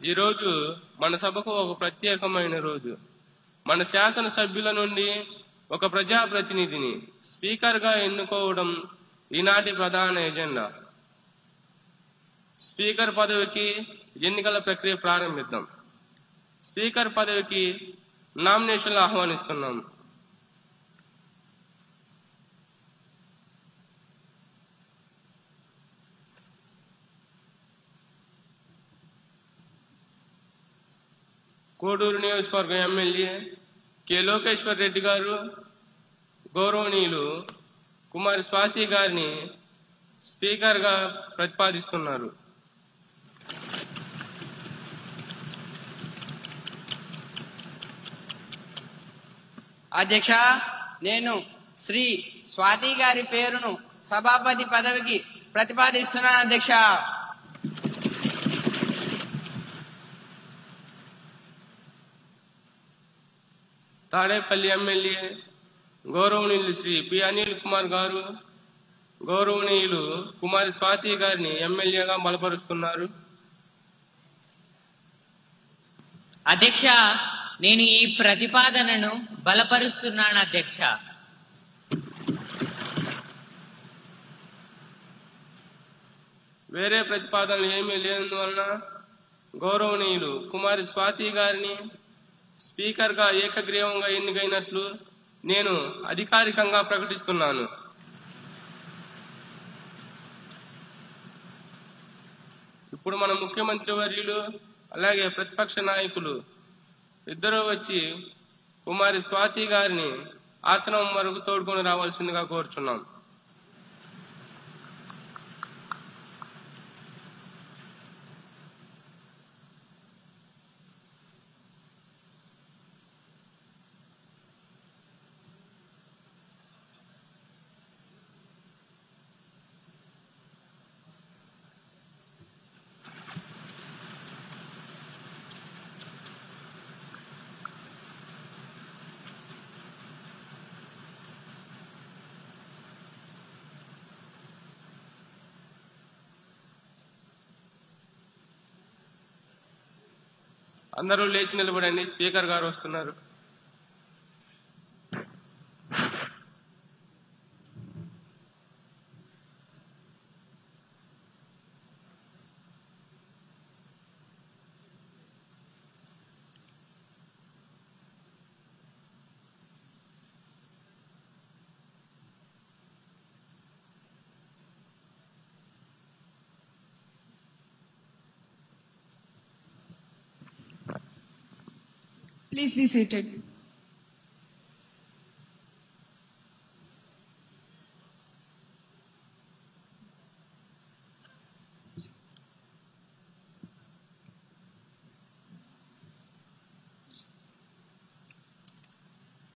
ఈ రోజు మన సభకు ఒక ప్రత్యేకమైన రోజు. మన శాసన సభ్యుల నుండి ఒక ప్రజాప్రతినిధిని స్పీకర్ గా ఎన్నుకోవడం ఈనాటి ప్రధాన ఎజెండా. స్పీకర్ పదవికి ఎన్నికల ప్రక్రియ ప్రారంభిద్దాం. స్పీకర్ పదవికి నామినేషన్లు ఆహ్వానిస్తున్నాం. కోడూరు నియోజకవర్గం ఎమ్మెల్యే కె లోకేశ్వర్ రెడ్డి గారు గౌరవనీయులు కుమారి స్వాతి గారిని స్పీకర్ గా ప్రతిపాదిస్తున్నారు. అధ్యక్ష, నేను శ్రీ స్వాతి గారి పేరును సభాపతి పదవికి ప్రతిపాదిస్తున్నాను. అధ్యక్ష. తాడేపల్లి ఎమ్మెల్యే గౌరవనీయులు శ్రీ పి అనిల్ కుమార్ గారు గౌరవనీయులు కుమారి స్వాతి గారిని ఎమ్మెల్యేగా బలపరుస్తున్నారు. అధ్యక్ష, నేను ఈ ప్రతిపాదనను బలపరుస్తున్నాను. అధ్యక్ష. వేరే ప్రతిపాదనలు ఏమీ లేనందువలన గౌరవనీయులు కుమారి స్వాతి గారిని స్పీకర్ గా ఏకగ్రీవంగా ఎన్నికైనట్లు నేను అధికారికంగా ప్రకటిస్తున్నాను. ఇప్పుడు మన ముఖ్యమంత్రి వర్యులు అలాగే ప్రతిపక్ష నాయకులు ఇద్దరూ వచ్చి కుమారి స్వాతి గారిని ఆసనం వరకు తోడుకొని రావాల్సిందిగా కోరుచున్నాం. అందరూ లేచి నిలబడండి. స్పీకర్ గారు వస్తున్నారు. Please be seated.